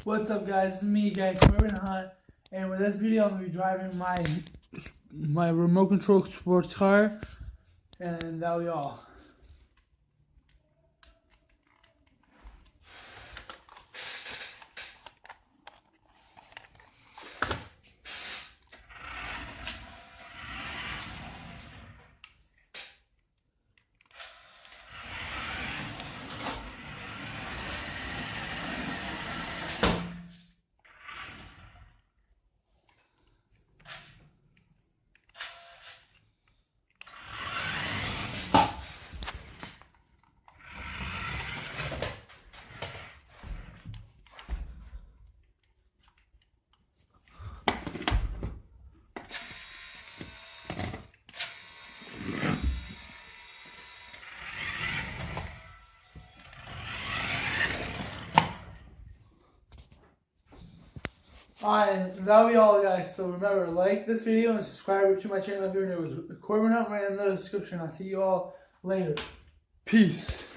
What's up, guys? This is me, Jay Corbin Hunt, and with this video, I'm gonna be driving my remote control sports car, and that'll be all. Alright, that'll be all, guys. So remember, like this video and subscribe to my channel if you're new. Corbin Hunt right in the description. I'll see you all later. Peace.